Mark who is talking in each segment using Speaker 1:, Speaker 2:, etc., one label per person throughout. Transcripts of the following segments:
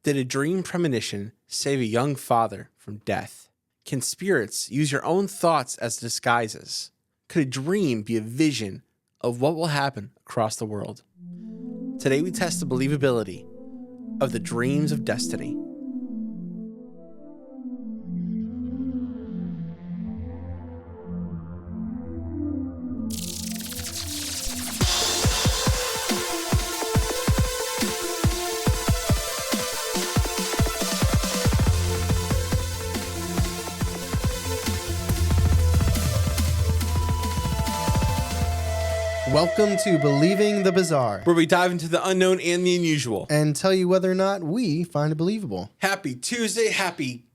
Speaker 1: Did a dream premonition save a young father from death? Can spirits use your own thoughts as disguises? Could a dream be a vision of what will happen across the world? Today we test the believability of the dreams of destiny.
Speaker 2: Welcome to Believing the Bizarre,
Speaker 1: Where we dive into the unknown and the unusual.
Speaker 2: and tell you whether or not we find it believable.
Speaker 1: Happy Tuesday, happy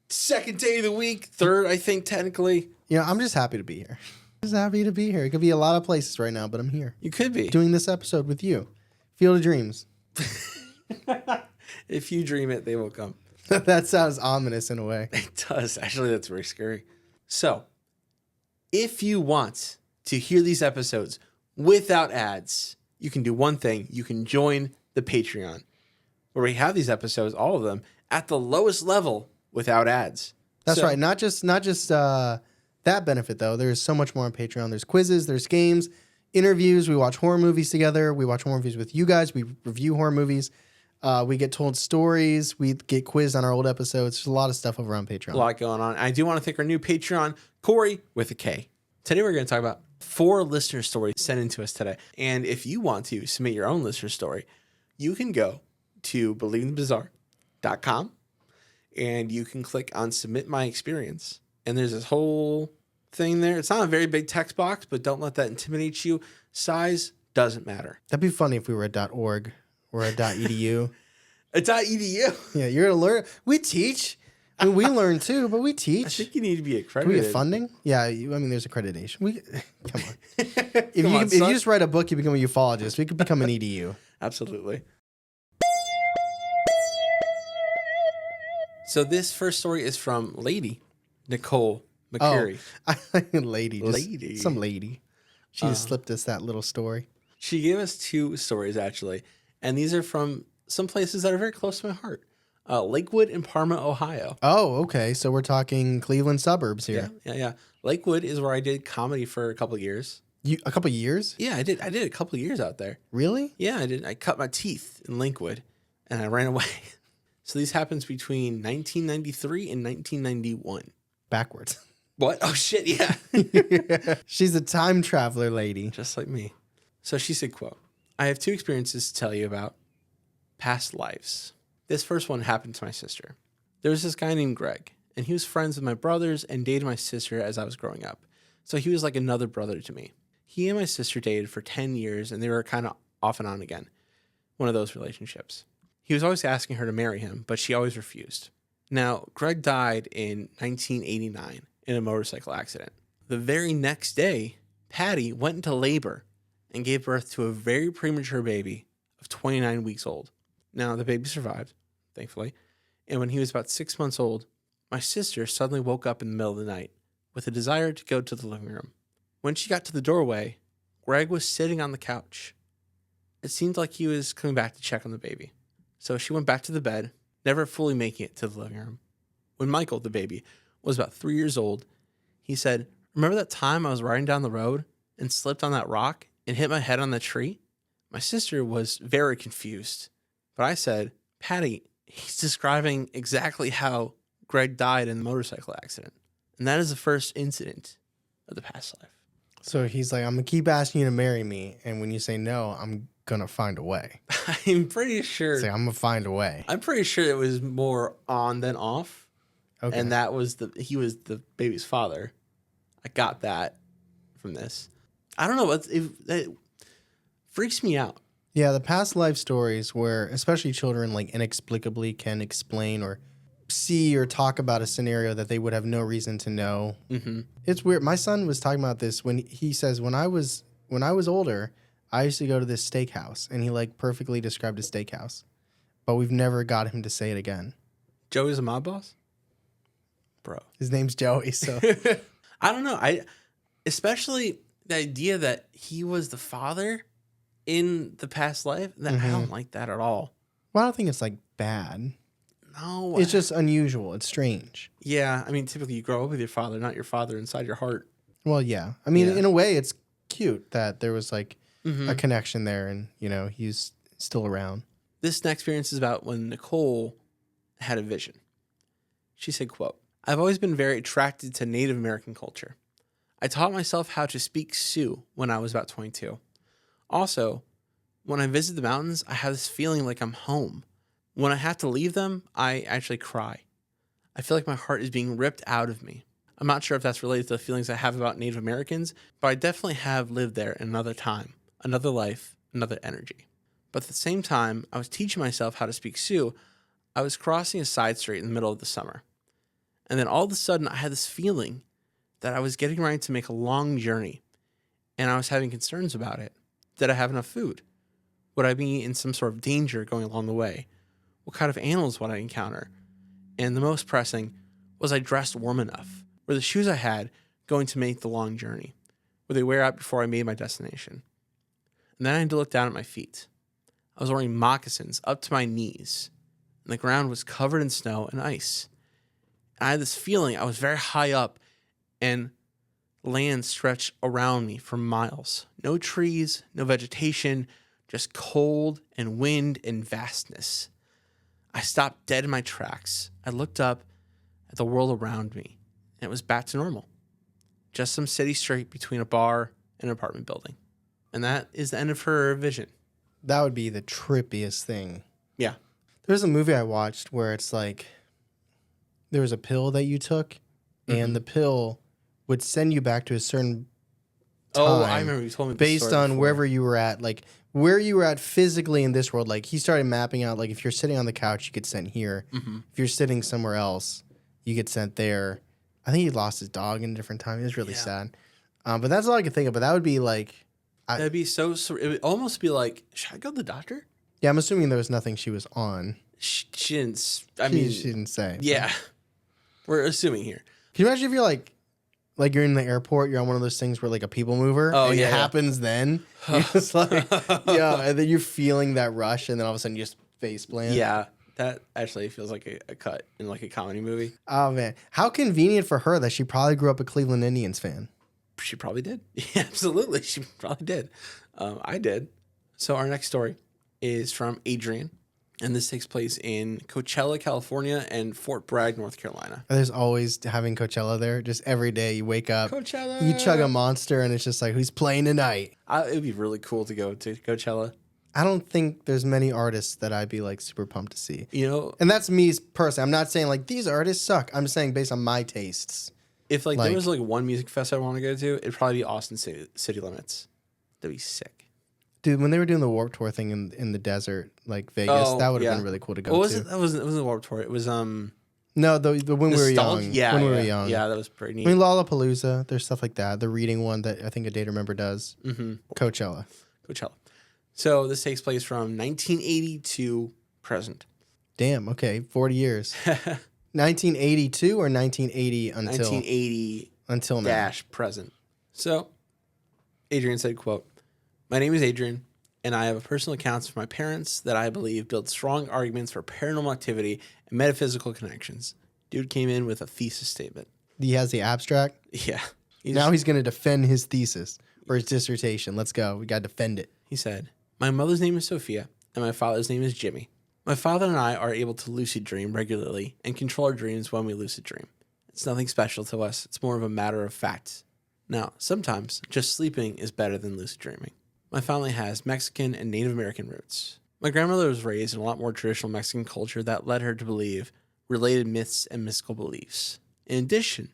Speaker 1: second day of the week, third, I think, technically.
Speaker 2: You know, I'm just happy to be here. Just happy to be here. It could be a lot of places right now, but I'm here.
Speaker 1: You could be.
Speaker 2: Doing this episode with you. Field of Dreams.
Speaker 1: If you dream it, they will come.
Speaker 2: That sounds ominous in a way.
Speaker 1: It does. Actually, that's very scary. So, if you want to hear these episodes without ads, you can do one thing. You can join the Patreon, where we have these episodes, all of them, at the lowest level without ads.
Speaker 2: That's right. Not just that benefit, though. There's so much more on Patreon. There's quizzes, there's games, interviews. We watch horror movies together. We watch horror movies with you guys. We review horror movies. We get told stories. We get quizzed on our old episodes. There's a lot of stuff over on Patreon.
Speaker 1: A lot going on. I do want to thank our new Patreon, Corey with a K. Today we're going to talk about 4 listener stories sent in to us today. And if you want to submit your own listener story, you can go to believingthebizarre.com and you can click on Submit My Experience. And there's this whole thing there. It's not a very big text box, but don't let that intimidate you. Size doesn't matter.
Speaker 2: That'd be funny if we were at .org or at .edu.
Speaker 1: A .edu.
Speaker 2: Yeah, you're going to learn. We teach. I mean, we learn too, but we teach.
Speaker 1: I think you need to be
Speaker 2: Do
Speaker 1: accredited.
Speaker 2: we get funding? Yeah, I mean, there's accreditation. Come on. If
Speaker 1: Come
Speaker 2: you just write a book, you become a ufologist. We could become an EDU.
Speaker 1: Absolutely. So this first story is from Lady Nicole McCurry.
Speaker 2: Lady. Some lady. She just slipped us that little story.
Speaker 1: She gave us 2 stories, actually. And these are from some places that are very close to my heart. Lakewood and Parma, Ohio.
Speaker 2: Oh, okay. So we're talking Cleveland suburbs here.
Speaker 1: Yeah. Lakewood is where I did comedy for a couple of years.
Speaker 2: A couple years?
Speaker 1: Yeah, I did a couple of years out there.
Speaker 2: Really?
Speaker 1: Yeah, I did. I cut my teeth in Lakewood, and I ran away. So these happens between 1993 and 1991.
Speaker 2: Backwards.
Speaker 1: What? Oh, shit, yeah.
Speaker 2: She's a time traveler lady.
Speaker 1: Just like me. So she said, quote, I have 2 experiences to tell you about past lives. This first one happened to my sister. There was this guy named Greg, and he was friends with my brothers and dated my sister as I was growing up. So he was like another brother to me. He and my sister dated for 10 years, and they were kind of off and on again. One of those relationships. He was always asking her to marry him, but she always refused. Now, Greg died in 1989 in a motorcycle accident. The very next day, Patty went into labor and gave birth to a very premature baby of 29 weeks old. Now, the baby survived, thankfully, and when he was about 6 months old, my sister suddenly woke up in the middle of the night with a desire to go to the living room. When she got to the doorway, Greg was sitting on the couch. It seemed like he was coming back to check on the baby. So she went back to the bed, never fully making it to the living room. When Michael, the baby, was about 3 years old, he said, remember that time I was riding down the road and slipped on that rock and hit my head on the tree? My sister was very confused. But I said, Patty, he's describing exactly how Greg died in the motorcycle accident. And that is the first incident of the past life.
Speaker 2: So he's like, I'm going to keep asking you to marry me. And when you say no, I'm going to find a way.
Speaker 1: I'm pretty sure.
Speaker 2: Say, I'm going to find a way.
Speaker 1: I'm pretty sure it was more on than off.
Speaker 2: Okay.
Speaker 1: And that was he was the baby's father. I got that from this. I don't know. It freaks me out.
Speaker 2: Yeah, the past life stories where especially children like inexplicably can explain or see or talk about a scenario that they would have no reason to know.
Speaker 1: Mm-hmm.
Speaker 2: It's weird. My son was talking about this when he says, when I was older, I used to go to this steakhouse, and he like perfectly described a steakhouse, but we've never got him to say it again.
Speaker 1: Joey's a mob boss? Bro.
Speaker 2: His name's Joey, so.
Speaker 1: I don't know. Especially the idea that he was the father in the past life, that I don't like that at all.
Speaker 2: Well, I don't think it's like bad.
Speaker 1: No.
Speaker 2: It's just unusual. It's strange.
Speaker 1: Yeah. I mean, typically you grow up with your father, not your father inside your heart.
Speaker 2: Well, yeah. I mean,
Speaker 1: Yeah.
Speaker 2: in a way, it's cute that there was like
Speaker 1: Mm-hmm.
Speaker 2: a connection there and, he's still around.
Speaker 1: This next experience is about when Nicole had a vision. She said, quote, I've always been very attracted to Native American culture. I taught myself how to speak Sioux when I was about 22. Also, when I visit the mountains, I have this feeling like I'm home. When I have to leave them, I actually cry. I feel like my heart is being ripped out of me. I'm not sure if that's related to the feelings I have about Native Americans, but I definitely have lived there in another time, another life, another energy. But at the same time, I was teaching myself how to speak Sioux. I was crossing a side street in the middle of the summer. And then all of a sudden, I had this feeling that I was getting ready to make a long journey, and I was having concerns about it. Did I have enough food? Would I be in some sort of danger going along the way? What kind of animals would I encounter? And the most pressing, was I dressed warm enough? Were the shoes I had going to make the long journey? Would they wear out before I made my destination? And then I had to look down at my feet. I was wearing moccasins up to my knees, and the ground was covered in snow and ice. And I had this feeling I was very high up, and land stretched around me for miles. No trees, no vegetation, just cold and wind and vastness. I stopped dead in my tracks. I looked up at the world around me, and it was back to normal. Just some city street between a bar and an apartment building. And that is the end of her vision.
Speaker 2: That would be the trippiest thing.
Speaker 1: Yeah.
Speaker 2: There's a movie I watched where it's like there was a pill that you took, and the pill would send you back to a certain time.
Speaker 1: Oh, I remember you told me this
Speaker 2: based
Speaker 1: story
Speaker 2: on
Speaker 1: before.
Speaker 2: wherever you were at, like where you were at physically in this world. Like he started mapping out, like if you're sitting on the couch, you get sent here. If you're sitting somewhere else, you get sent there. I think he lost his dog in a different time. It was really sad. But that's all I could think of. But that would be like,
Speaker 1: That'd be so. It would almost be like, should I go to the doctor?
Speaker 2: yeah, I'm assuming there was nothing she was on.
Speaker 1: She didn't. I
Speaker 2: She
Speaker 1: mean,
Speaker 2: didn't say.
Speaker 1: yeah. We're assuming here.
Speaker 2: Can you imagine if you're like you're in the airport, you're on one of those things where like a people mover,
Speaker 1: Oh,
Speaker 2: and
Speaker 1: yeah,
Speaker 2: it
Speaker 1: yeah.
Speaker 2: happens then. You're just like, yeah, and then you're feeling that rush, and then all of a sudden you just face plant.
Speaker 1: Yeah, that actually feels like a cut in like a comedy movie.
Speaker 2: Oh man, how convenient for her that she probably grew up a Cleveland Indians fan.
Speaker 1: She probably did. Yeah, absolutely. She probably did. I did. So our next story is from Adrian, and this takes place in Coachella, California, and Fort Bragg, North Carolina.
Speaker 2: There's always having Coachella there. Just every day you wake up,
Speaker 1: Coachella.
Speaker 2: you chug a Monster, and it's just like, who's playing tonight?
Speaker 1: It would be really cool to go to Coachella.
Speaker 2: I don't think there's many artists that I'd be like super pumped to see.
Speaker 1: You know,
Speaker 2: And that's me personally. I'm not saying like these artists suck. I'm saying based on my tastes.
Speaker 1: if there
Speaker 2: like-
Speaker 1: was like one music fest I want to go to, it'd probably be Austin City Limits. That'd be sick.
Speaker 2: Dude, when they were doing the Warped Tour thing in the desert, like Vegas, that would have
Speaker 1: yeah.
Speaker 2: been really cool to go
Speaker 1: What was
Speaker 2: to.
Speaker 1: it? It wasn't a Warped Tour. It was
Speaker 2: No, the when we were
Speaker 1: Nostalgia?
Speaker 2: young.
Speaker 1: Yeah,
Speaker 2: when we
Speaker 1: yeah,
Speaker 2: were young.
Speaker 1: Yeah, that was pretty neat.
Speaker 2: I mean, Lollapalooza, there's stuff like that. The reading one that I think A Day to Remember does.
Speaker 1: Mm-hmm.
Speaker 2: Coachella.
Speaker 1: Coachella. So this takes place from 1980 to present.
Speaker 2: Damn, okay, 40 years. 1982 or 1980 until
Speaker 1: 1980
Speaker 2: now?
Speaker 1: dash present. So Adrian said, quote, "My name is Adrian, and I have personal accounts from my parents that I believe build strong arguments for paranormal activity and metaphysical connections." Dude came in with a thesis statement.
Speaker 2: He has the abstract.
Speaker 1: Yeah.
Speaker 2: Now he's going to defend his thesis or his dissertation. Let's go. We got to defend it.
Speaker 1: He said, "My mother's name is Sophia, and my father's name is Jimmy. My father and I are able to lucid dream regularly and control our dreams when we lucid dream. It's nothing special to us. It's more of a matter of fact. Now, sometimes just sleeping is better than lucid dreaming. My family has Mexican and Native American roots. My grandmother was raised in a lot more traditional Mexican culture that led her to believe related myths and mystical beliefs. In addition,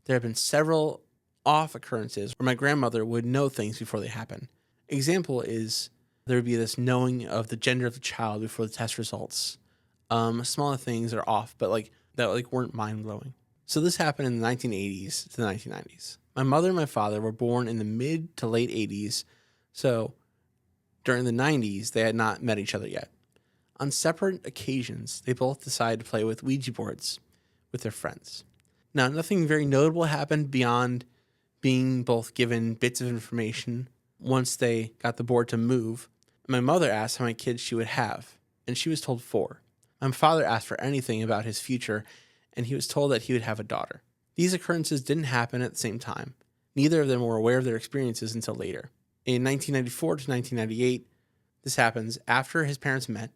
Speaker 1: there have been several off occurrences where my grandmother would know things before they happen. Example is there would be this knowing of the gender of the child before the test results. Smaller things that are off, but that weren't mind blowing. So this happened in the 1980s to the 1990s. My mother and my father were born in the mid to late 80s, so during the 90s they had not met each other yet. On separate occasions, they both decided to play with Ouija boards with their friends. Now, nothing very notable happened beyond being both given bits of information once they got the board to move. My mother asked how many kids she would have. and she was told 4. My father asked for anything about his future, and he was told that he would have a daughter. These occurrences didn't happen at the same time. Neither of them were aware of their experiences until later. In 1994 to 1998, this happens after his parents met.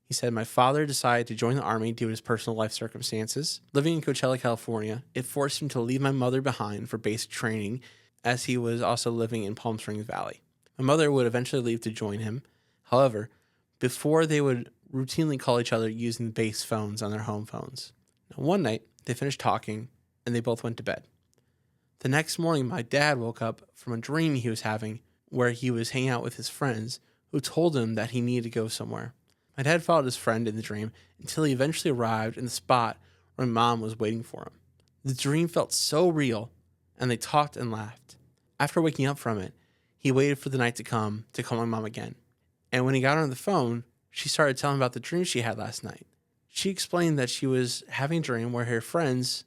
Speaker 1: He said, my father decided to join the Army due to his personal life circumstances. Living in Coachella, California, it forced him to leave my mother behind for basic training, as he was also living in Palm Springs Valley. My mother would eventually leave to join him. However, before they would routinely call each other using the base phones on their home phones. Now, one night, they finished talking, and they both went to bed. The next morning, my dad woke up from a dream he was having where he was hanging out with his friends who told him that he needed to go somewhere. My dad followed his friend in the dream until he eventually arrived in the spot where my mom was waiting for him. The dream felt so real, and they talked and laughed. After waking up from it, he waited for the night to come to call my mom again. And when he got her on the phone, she started telling about the dream she had last night. She explained that she was having a dream where her friends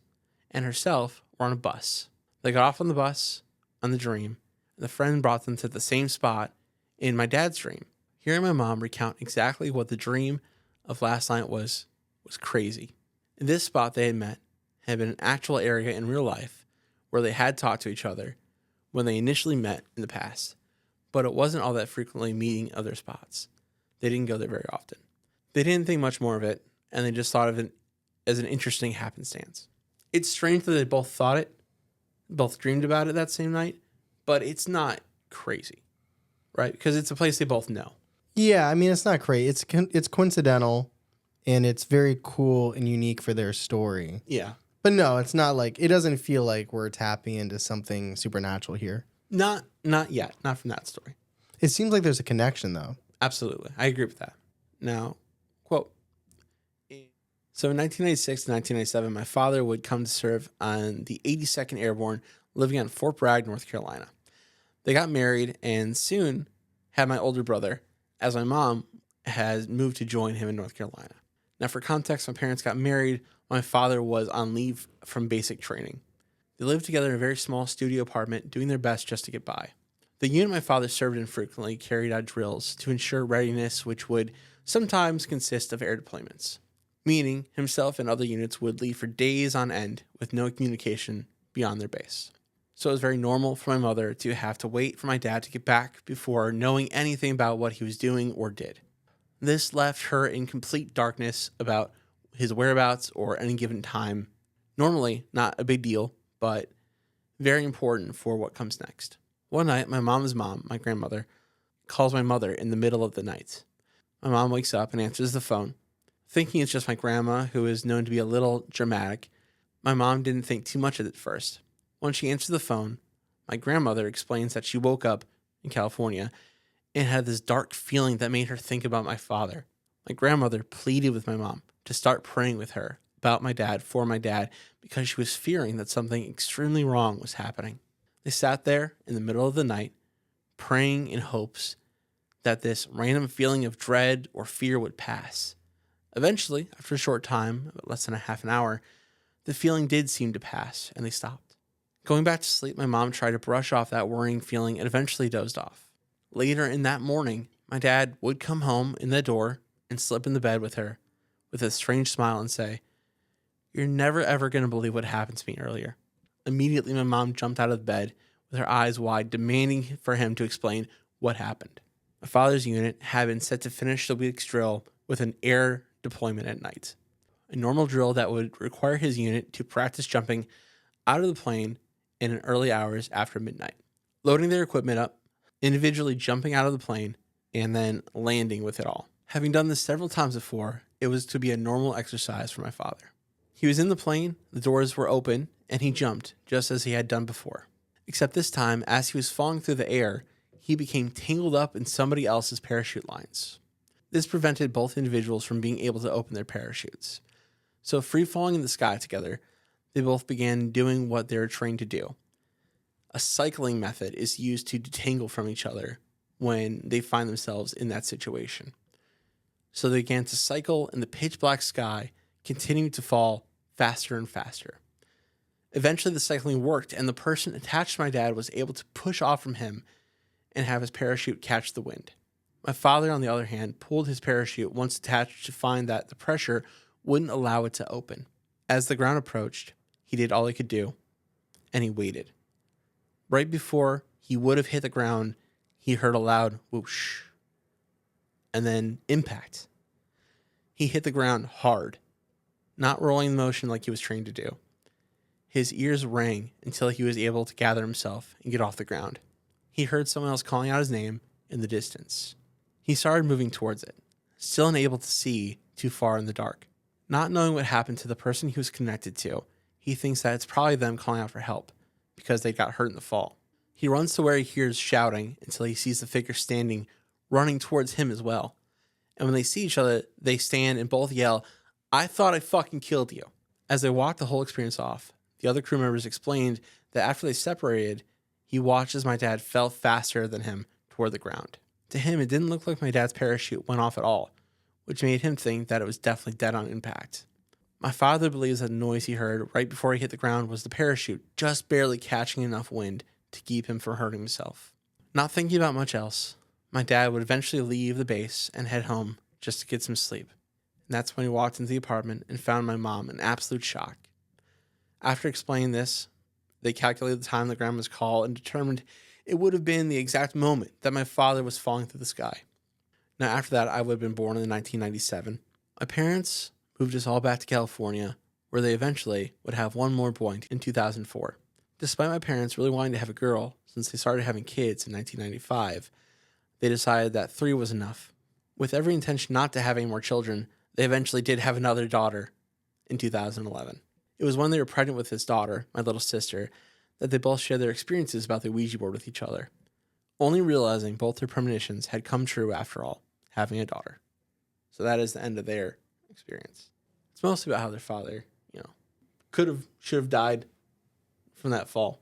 Speaker 1: and herself were on a bus. They got off on the bus on the dream, and the friend brought them to the same spot in my dad's dream. Hearing my mom recount exactly what the dream of last night was crazy. In this spot they had met had been an actual area in real life where they had talked to each other when they initially met in the past, but it wasn't all that frequently meeting other spots. They didn't go there very often. They didn't think much more of it, and they just thought of it as an interesting happenstance. It's strange that they both thought it, both dreamed about it that same night, but it's not crazy, right? Because it's a place they both know.
Speaker 2: Yeah, I mean, it's not crazy. It's coincidental, and it's very cool and unique for their story.
Speaker 1: Yeah.
Speaker 2: But no, it's not like, it doesn't feel like we're tapping into something supernatural here.
Speaker 1: Not yet. Not from that story.
Speaker 2: It seems like there's a connection, though.
Speaker 1: Absolutely. I agree with that. Now, quote. So in 1996 to 1997, my father would come to serve on the 82nd Airborne, living on Fort Bragg, North Carolina. They got married and soon had my older brother, as my mom has moved to join him in North Carolina. Now, for context, my parents got married when my father was on leave from basic training. They lived together in a very small studio apartment, doing their best just to get by. The unit my father served in frequently carried out drills to ensure readiness, which would sometimes consist of air deployments, meaning himself and other units would leave for days on end with no communication beyond their base. So it was very normal for my mother to have to wait for my dad to get back before knowing anything about what he was doing or did. This left her in complete darkness about his whereabouts or any given time. Normally, not a big deal, but very important for what comes next. One night, my mom's mom, my grandmother, calls my mother in the middle of the night. My mom wakes up and answers the phone. Thinking it's just my grandma, who is known to be a little dramatic, my mom didn't think too much of it at first. When she answered the phone, my grandmother explains that she woke up in California and had this dark feeling that made her think about my father. My grandmother pleaded with my mom to start praying with her about my dad for my dad because she was fearing that something extremely wrong was happening. They sat there in the middle of the night, praying in hopes that this random feeling of dread or fear would pass. Eventually, after a short time, about less than a half an hour, the feeling did seem to pass, and they stopped. Going back to sleep, my mom tried to brush off that worrying feeling and eventually dozed off. Later in that morning, my dad would come home in the door and slip in the bed with her with a strange smile and say, "You're never ever going to believe what happened to me earlier." Immediately, my mom jumped out of bed with her eyes wide, demanding for him to explain what happened. My father's unit had been set to finish the week's drill with an air deployment at night, a normal drill that would require his unit to practice jumping out of the plane in an early hours after midnight, loading their equipment up, individually jumping out of the plane, and then landing with it all. Having done this several times before, it was to be a normal exercise for my father. He was in the plane, the doors were open, and he jumped, just as he had done before. Except this time, as he was falling through the air, he became tangled up in somebody else's parachute lines. This prevented both individuals from being able to open their parachutes. So free falling in the sky together, they both began doing what they were trained to do. A cycling method is used to detangle from each other when they find themselves in that situation. So they began to cycle in the pitch black sky, continuing to fall faster and faster. Eventually the cycling worked, and the person attached to my dad was able to push off from him and have his parachute catch the wind. My father, on the other hand, pulled his parachute once attached to find that the pressure wouldn't allow it to open. As the ground approached, he did all he could do, and he waited. Right before he would have hit the ground, he heard a loud whoosh, and then impact. He hit the ground hard, not rolling in motion like he was trained to do. His ears rang until he was able to gather himself and get off the ground. He heard someone else calling out his name in the distance. He started moving towards it, still unable to see too far in the dark. Not knowing what happened to the person he was connected to, he thinks that it's probably them calling out for help because they got hurt in the fall. He runs to where he hears shouting until he sees the figure standing, running towards him as well. And when they see each other, they stand and both yell, "I thought I fucking killed you." As they walk the whole experience off, the other crew members explained that after they separated, he watched as my dad fell faster than him toward the ground. To him, it didn't look like my dad's parachute went off at all, which made him think that it was definitely dead on impact. My father believes that the noise he heard right before he hit the ground was the parachute just barely catching enough wind to keep him from hurting himself. Not thinking about much else, my dad would eventually leave the base and head home just to get some sleep. And that's when he walked into the apartment and found my mom in absolute shock. After explaining this, they calculated the time the grandma's call and determined it would have been the exact moment that my father was falling through the sky. Now, after that, I would have been born in 1997. My parents moved us all back to California, where they eventually would have one more boy in 2004. Despite my parents really wanting to have a girl since they started having kids in 1995, they decided that 3 was enough. With every intention not to have any more children, they eventually did have another daughter in 2011. It was when they were pregnant with his daughter, my little sister, that they both shared their experiences about the Ouija board with each other, only realizing both their premonitions had come true after all, having a daughter. So that is the end of their experience. It's mostly about how their father, should have died from that fall.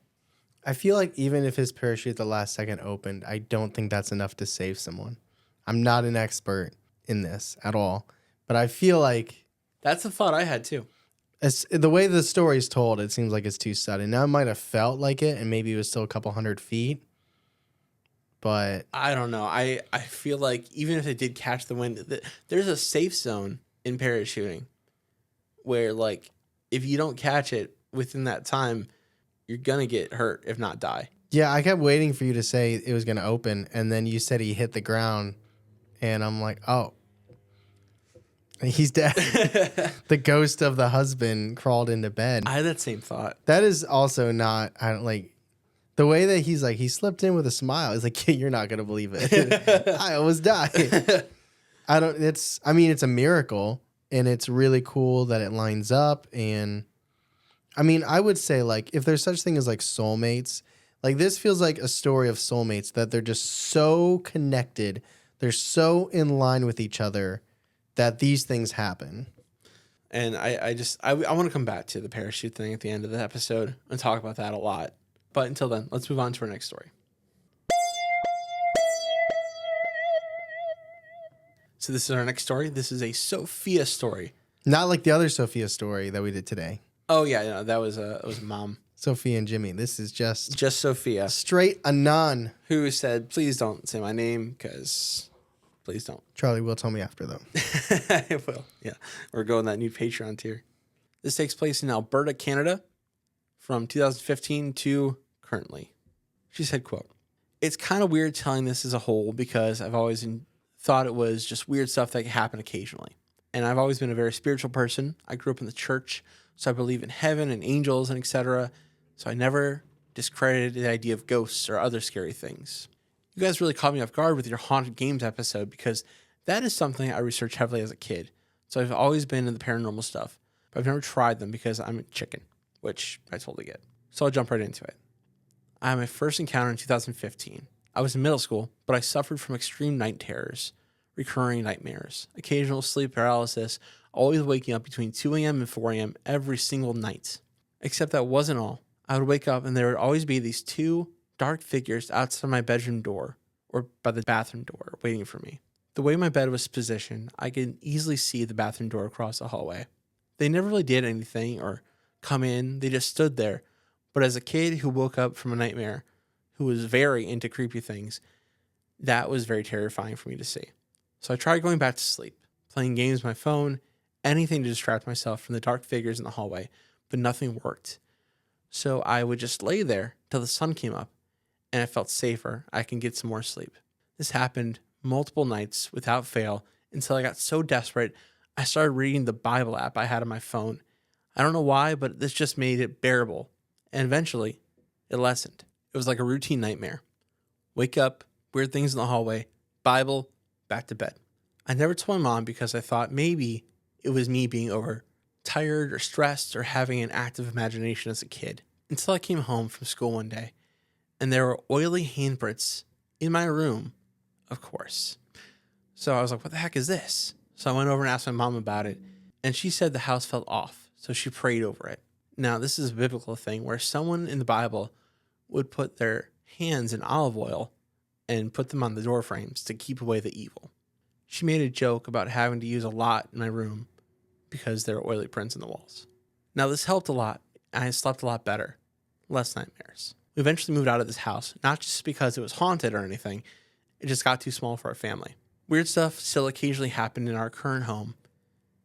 Speaker 2: I feel like even if his parachute at the last second opened, I don't think that's enough to save someone. I'm not an expert in this at all, but I feel like
Speaker 1: That's the thought I had too.
Speaker 2: the way the story's told, it seems like it's too sudden. Now, it might have felt like it, and maybe it was still a couple hundred feet, but
Speaker 1: I don't know. I feel like even if they did catch the wind, there's a safe zone in parachuting where, like, if you don't catch it within that time, you're going to get hurt, if not die.
Speaker 2: yeah, I kept waiting for you to say it was going to open, and then you said he hit the ground, and I'm like, oh, he's dead. The ghost of the husband crawled into bed.
Speaker 1: I had that same thought.
Speaker 2: That is also not, I don't like, the way that he's like, he slipped in with a smile. He's like, you're not going to believe it. I almost died. It's a miracle, and it's really cool that it lines up. And I mean, I would say, like, if there's such thing as like soulmates, like this feels like a story of soulmates, that they're just so connected. They're so in line with each other that these things happen.
Speaker 1: And I want to come back to the parachute thing at the end of the episode and talk about that a lot. But until then, let's move on to our next story. So this is our next story. This is a Sophia story.
Speaker 2: Not like the other Sophia story that we did today.
Speaker 1: Oh yeah, no, that was a mom.
Speaker 2: Sophia and Jimmy. This is just
Speaker 1: Sophia,
Speaker 2: straight anon.
Speaker 1: who said, "Please don't say my name, because please don't."
Speaker 2: Charlie will tell me after, though.
Speaker 1: I will. Yeah, we're going that new Patreon tier. This takes place in Alberta, Canada, from 2015 to currently. She said, quote, "It's kind of weird telling this as a whole because I've always thought it was just weird stuff that can happen occasionally. And I've always been a very spiritual person. I grew up in the church, so I believe in heaven and angels and etc. So I never discredited the idea of ghosts or other scary things. You guys really caught me off guard with your haunted games episode because that is something I researched heavily as a kid. So I've always been in the paranormal stuff, but I've never tried them because I'm a chicken, which I totally get. So I'll jump right into it. I had my first encounter in 2015. I was in middle school, but I suffered from extreme night terrors, recurring nightmares, occasional sleep paralysis, always waking up between 2 a.m. and 4 a.m. every single night. Except that wasn't all. I would wake up and there would always be these 2 dark figures outside my bedroom door or by the bathroom door waiting for me. The way my bed was positioned, I could easily see the bathroom door across the hallway. They never really did anything or come in, they just stood there. But as a kid who woke up from a nightmare, who was very into creepy things, That was very terrifying for me to see. So I tried going back to sleep, playing games on my phone, anything to distract myself from the dark figures in the hallway, but nothing worked. So I would just lay there till the sun came up, and I felt safer. I can get some more sleep. This happened multiple nights without fail until I got so desperate, I started reading the Bible app I had on my phone. I don't know why, but this just made it bearable. And eventually, it lessened. It was like a routine nightmare. Wake up, weird things in the hallway, Bible, back to bed. I never told my mom because I thought maybe it was me being overtired or stressed or having an active imagination as a kid. Until I came home from school one day, and there were oily handprints in my room, of course. So I was like, what the heck is this? So I went over and asked my mom about it, and she said the house felt off, so she prayed over it. Now, this is a biblical thing where someone in the Bible would put their hands in olive oil and put them on the door frames to keep away the evil. She made a joke about having to use a lot in my room because there were oily prints in the walls. Now, this helped a lot, and I slept a lot better. Less nightmares. We eventually moved out of this house, not just because it was haunted or anything, it just got too small for our family. Weird stuff still occasionally happened in our current home,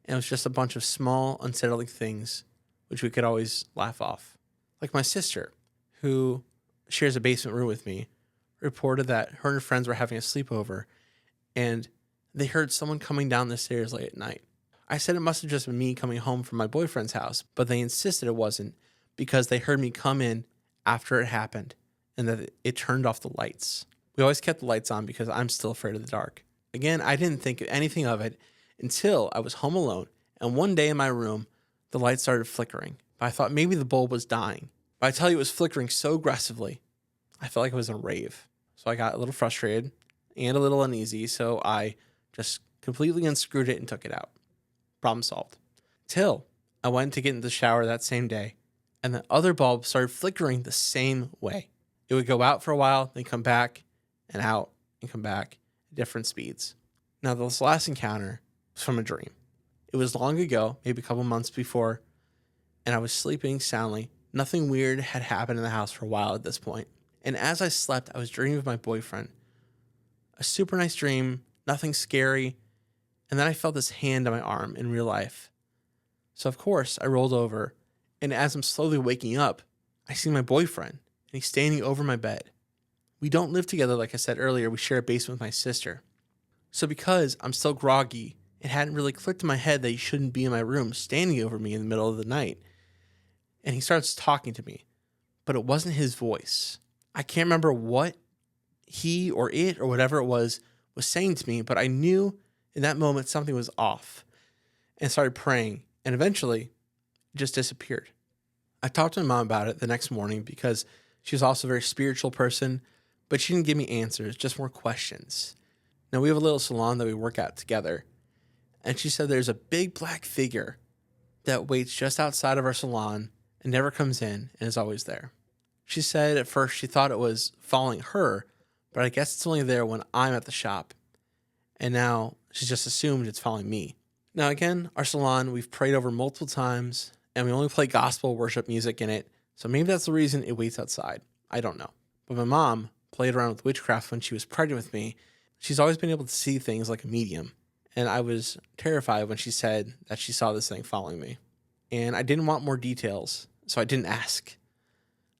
Speaker 1: and it was just a bunch of small, unsettling things which we could always laugh off. Like my sister, who shares a basement room with me, reported that her and her friends were having a sleepover, and they heard someone coming down the stairs late at night. I said it must have just been me coming home from my boyfriend's house, but they insisted it wasn't because they heard me come in after it happened and that it turned off the lights. We always kept the lights on because I'm still afraid of the dark. Again, I didn't think anything of it until I was home alone, and one day in my room, the light started flickering. But I thought maybe the bulb was dying. But I tell you, it was flickering so aggressively, I felt like I was in a rave. So I got a little frustrated and a little uneasy, so I just completely unscrewed it and took it out. Problem solved. Till I went to get in the shower that same day, and the other bulb started flickering the same way. It would go out for a while, then come back, and out, and come back at different speeds. Now, this last encounter was from a dream. It was long ago, maybe a couple months before, and I was sleeping soundly. Nothing weird had happened in the house for a while at this point. And as I slept, I was dreaming of my boyfriend. A super nice dream, nothing scary. And then I felt this hand on my arm in real life. So of course, I rolled over, and as I'm slowly waking up, I see my boyfriend, and he's standing over my bed. We don't live together, like I said earlier. We share a basement with my sister. So because I'm still groggy, it hadn't really clicked in my head that he shouldn't be in my room standing over me in the middle of the night. And he starts talking to me, but it wasn't his voice. I can't remember what he or it or whatever it was saying to me, but I knew in that moment something was off and started praying, and eventually it just disappeared. I talked to my mom about it the next morning because she was also a very spiritual person, but she didn't give me answers, just more questions. Now, we have a little salon that we work at together, and she said there's a big black figure that waits just outside of our salon and never comes in and is always there. She said at first she thought it was following her, but I guess it's only there when I'm at the shop. And now she's just assumed it's following me. Now again, our salon, we've prayed over multiple times, and we only play gospel worship music in it, so maybe that's the reason it waits outside. I don't know. But my mom played around with witchcraft when she was pregnant with me. She's always been able to see things like a medium. And I was terrified when she said that she saw this thing following me. And I didn't want more details, so I didn't ask.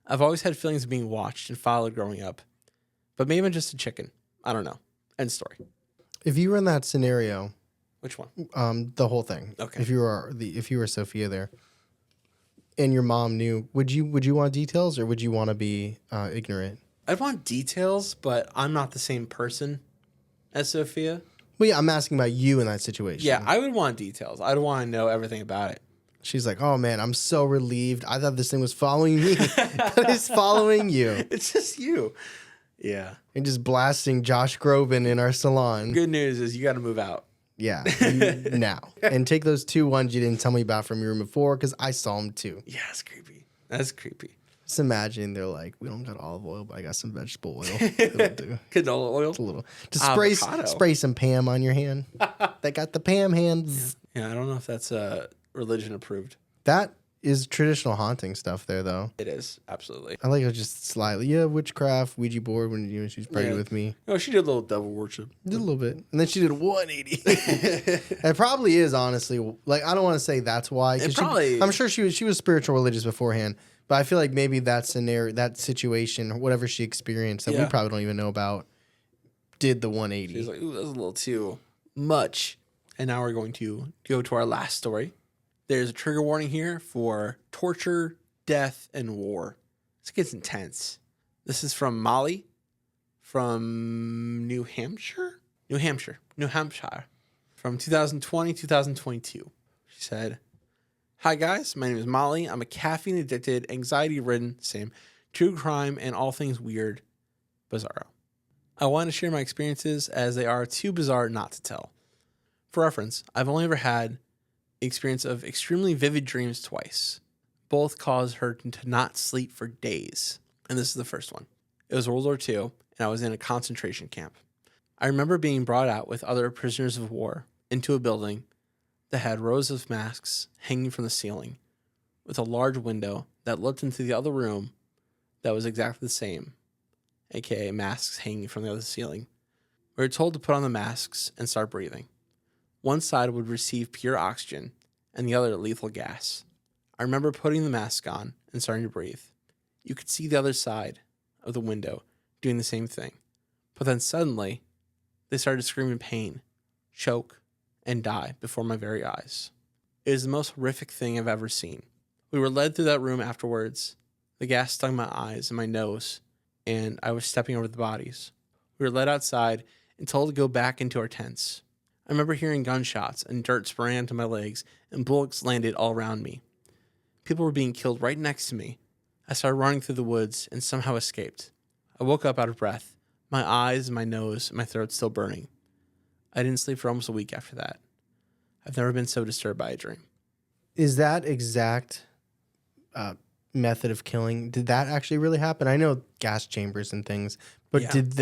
Speaker 1: I've always had feelings of being watched and followed growing up. But maybe I'm just a chicken. I don't know. End story.
Speaker 2: If you were in that scenario,
Speaker 1: which one?
Speaker 2: The whole thing.
Speaker 1: Okay.
Speaker 2: If you were Sophia there, and your mom knew, would you want details or would you want to be ignorant?
Speaker 1: I'd want details, but I'm not the same person as Sophia.
Speaker 2: Well, yeah, I'm asking about you in that situation.
Speaker 1: Yeah, I would want details. I'd want to know everything about it.
Speaker 2: She's like, oh man, I'm so relieved. I thought this thing was following me, but it's following you.
Speaker 1: It's just you. Yeah.
Speaker 2: And just blasting Josh Groban in our salon.
Speaker 1: Good news is you got to move out.
Speaker 2: Yeah, now. And take those 2 ones you didn't tell me about from your room before, because I saw them too.
Speaker 1: Yeah, it's creepy. That's creepy.
Speaker 2: Just imagine they're like, we don't got olive oil, but I got some vegetable oil. It'll do.
Speaker 1: Canola oil?
Speaker 2: It's a little. Just spray some Pam on your hand. They got the Pam hands.
Speaker 1: Yeah, I don't know if that's religion approved.
Speaker 2: That is traditional haunting stuff there, though.
Speaker 1: It is, absolutely.
Speaker 2: I like it just slightly. Yeah, witchcraft, Ouija board when she's pregnant with me.
Speaker 1: No, she did a little devil worship.
Speaker 2: Did a little bit. And then she did 180. It probably is, honestly. Like, I don't want to say that's why. I'm sure she was spiritual religious beforehand. But I feel like maybe that scenario, that situation, or whatever she experienced that we probably don't even know about, did the 180.
Speaker 1: She's like, ooh, that's a little too much. And now we're going to go to our last story. There's a trigger warning here for torture, death, and war. This gets intense. This is from Molly from New Hampshire, from 2020, 2022. She said, "Hi guys, my name is Molly. I'm a caffeine addicted, anxiety ridden, true crime and all things weird, bizarro. I want to share my experiences as they are too bizarre not to tell. For reference, I've only ever had the experience of extremely vivid dreams twice. Both caused her to not sleep for days. And this is the first one. It was World War II, and I was in a concentration camp. I remember being brought out with other prisoners of war into a building that had rows of masks hanging from the ceiling, with a large window that looked into the other room that was exactly the same, aka masks hanging from the other ceiling. We were told to put on the masks and start breathing. One side would receive pure oxygen, and the other lethal gas. I remember putting the mask on and starting to breathe. You could see the other side of the window doing the same thing. But then suddenly, they started to scream in pain, choke, and die before my very eyes. It is the most horrific thing I've ever seen. We were led through that room afterwards. The gas stung my eyes and my nose, and I was stepping over the bodies. We were led outside and told to go back into our tents. I remember hearing gunshots and dirt spraying onto my legs, and bullets landed all around me. People were being killed right next to me. I started running through the woods and somehow escaped. I woke up out of breath, my eyes, my nose, and my throat still burning. I didn't sleep for almost a week after that. I've never been so disturbed by a dream."
Speaker 2: Is that exact method of killing, did that actually really happen? I know gas chambers and things, but did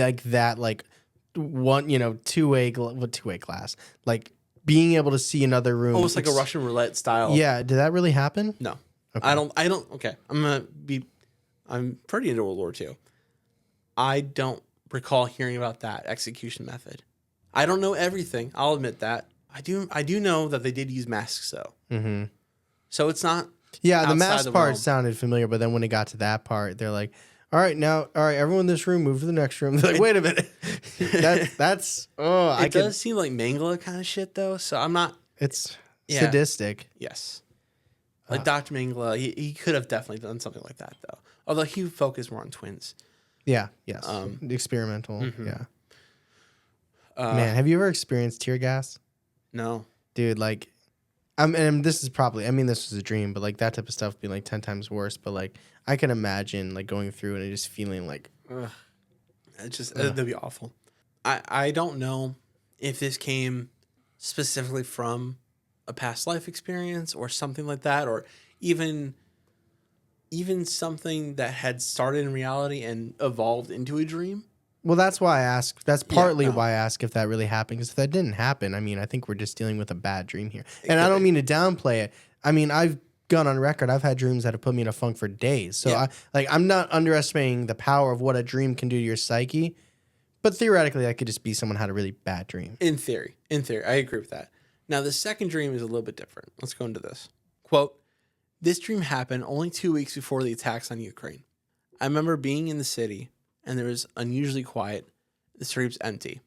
Speaker 2: two-way glass, like being able to see another room,
Speaker 1: almost like a Russian roulette style?
Speaker 2: Yeah, did that really happen?
Speaker 1: No.
Speaker 2: Okay.
Speaker 1: I don't. Okay, I'm pretty into World War II. I don't recall hearing about that execution method. I don't know everything. I'll admit that. I do know that they did use masks though.
Speaker 2: Mm-hmm.
Speaker 1: So it's not.
Speaker 2: Yeah, the mask part sounded familiar, but then when it got to that part, they're like, all right, everyone in this room, move to the next room. They're like, wait a minute. It
Speaker 1: does seem like Mangala kind of shit though. So I'm not.
Speaker 2: It's sadistic.
Speaker 1: Yes. Like Dr. Mangala, he could have definitely done something like that though. Although he focused more on twins.
Speaker 2: Yeah. Yes. Experimental.
Speaker 1: Mm-hmm.
Speaker 2: Yeah. Man, have you ever experienced tear gas?
Speaker 1: No.
Speaker 2: Dude, like, this was a dream, but like that type of stuff being like 10 times worse. But like, I can imagine like going through and just feeling like,
Speaker 1: ugh. That'd be awful. I don't know if this came specifically from a past life experience or something like that, or even something that had started in reality and evolved into a dream.
Speaker 2: Well, that's why I ask. That's partly why I ask if that really happened. Because if that didn't happen, I mean, I think we're just dealing with a bad dream here. And I don't mean to downplay it. I mean, I've gone on record. I've had dreams that have put me in a funk for days. So I'm not underestimating the power of what a dream can do to your psyche. But theoretically, that could just be someone had a really bad dream.
Speaker 1: In theory, I agree with that. Now, the second dream is a little bit different. Let's go into this. Quote, "This dream happened only 2 weeks before the attacks on Ukraine. I remember being in the city, and there was unusually quiet. The streets empty.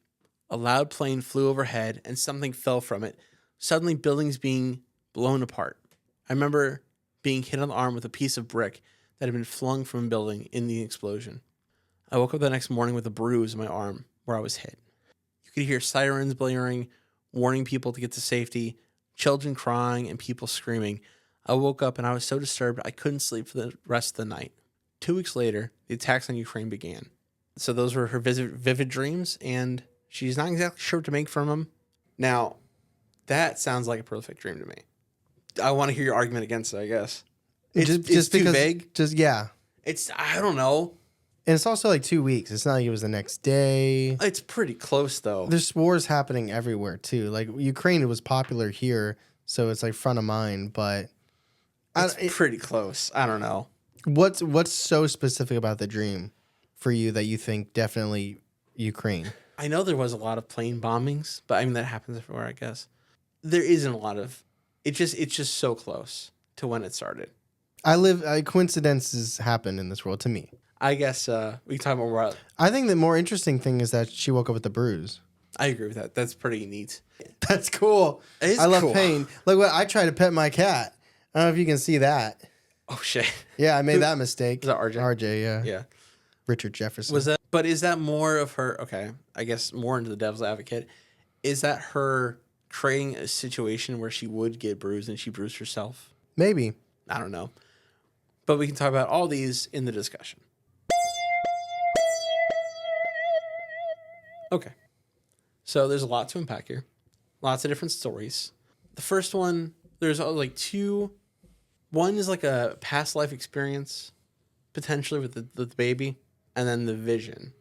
Speaker 1: A loud plane flew overhead, and something fell from it, suddenly buildings being blown apart. I remember being hit on the arm with a piece of brick that had been flung from a building in the explosion. I woke up the next morning with a bruise on my arm where I was hit. You could hear sirens blaring, warning people to get to safety, children crying, and people screaming. I woke up and I was so disturbed I couldn't sleep for the rest of the night. 2 weeks later, the attacks on Ukraine began." So those were her vivid dreams, and she's not exactly sure what to make from them. Now, that sounds like a prolific dream to me. I want to hear your argument against it, I guess. It's too vague? I don't know.
Speaker 2: And it's also like 2 weeks. It's not like it was the next day.
Speaker 1: It's pretty close, though.
Speaker 2: There's wars happening everywhere, too. Like, Ukraine was popular here, so it's like front of mind, but
Speaker 1: It's pretty close. I don't know.
Speaker 2: What's so specific about the dream for you that you think definitely Ukraine?
Speaker 1: I know there was a lot of plane bombings, but I mean that happens everywhere, I guess. There isn't a lot of it's just so close to when it started.
Speaker 2: Coincidences happen in this world to me.
Speaker 1: I guess we can talk more about.
Speaker 2: I think the more interesting thing is that she woke up with a bruise.
Speaker 1: I agree with that. That's pretty neat.
Speaker 2: That's cool.
Speaker 1: It is
Speaker 2: I love
Speaker 1: cool.
Speaker 2: pain. Look what I try to pet my cat. I don't know if you can see that.
Speaker 1: Oh shit.
Speaker 2: Yeah, I made that mistake.
Speaker 1: Was that RJ?
Speaker 2: RJ, yeah.
Speaker 1: Yeah.
Speaker 2: Richard Jefferson.
Speaker 1: Was that? But is that more of her? Okay, I guess more into the devil's advocate. Is that her creating a situation where she would get bruised and she bruised herself?
Speaker 2: Maybe.
Speaker 1: I don't know. But we can talk about all these in the discussion. Okay. So there's a lot to unpack here. Lots of different stories. The first one, there's like two. One is like a past life experience, potentially with the baby, and then the vision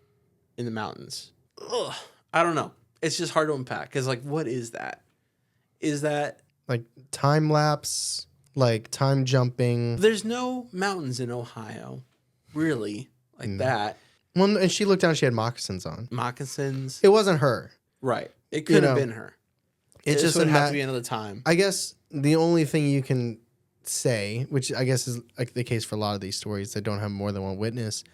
Speaker 1: in the mountains. Ugh, I don't know. It's just hard to unpack because, like, what is that? Is that
Speaker 2: like time lapse, like time jumping?
Speaker 1: There's no mountains in Ohio, really, like that.
Speaker 2: Well, and she looked down, she had moccasins on.
Speaker 1: Moccasins.
Speaker 2: It wasn't her.
Speaker 1: Right. It could have been her.
Speaker 2: It just
Speaker 1: would have to be another time.
Speaker 2: I guess the only thing you can say, which I guess is like the case for a lot of these stories that don't have more than one witness,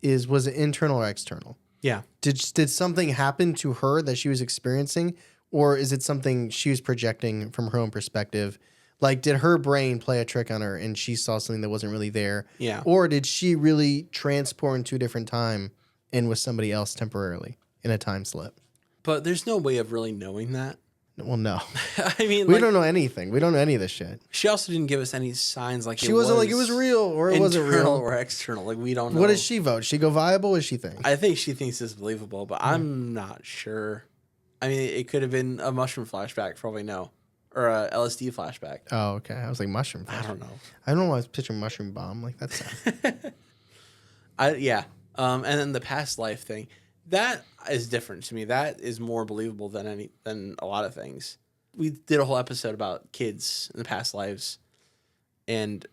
Speaker 2: was it internal or external?
Speaker 1: Yeah.
Speaker 2: Did something happen to her that she was experiencing, or is it something she was projecting from her own perspective? Like, did her brain play a trick on her and she saw something that wasn't really there?
Speaker 1: Yeah.
Speaker 2: Or did she really transport into a different time and was somebody else temporarily in a time slip?
Speaker 1: But there's no way of really knowing that.
Speaker 2: Well, no.
Speaker 1: I mean,
Speaker 2: we don't know anything. We don't know any of this shit.
Speaker 1: She also didn't give us any signs like
Speaker 2: she wasn't like it was real or it wasn't real.
Speaker 1: Internal or external. Like, we don't know.
Speaker 2: What does she vote? She go viable? What does she think?
Speaker 1: I think she thinks it's believable, but I'm not sure. I mean, it could have been a mushroom flashback for all we know. Or a LSD flashback.
Speaker 2: Oh, okay. I was like, mushroom flashback.
Speaker 1: I don't know.
Speaker 2: I don't know why I was picturing mushroom bomb. Like, that's sad.
Speaker 1: Yeah. And then the past life thing. That is different to me. That is more believable than a lot of things. We did a whole episode about kids in the past lives, and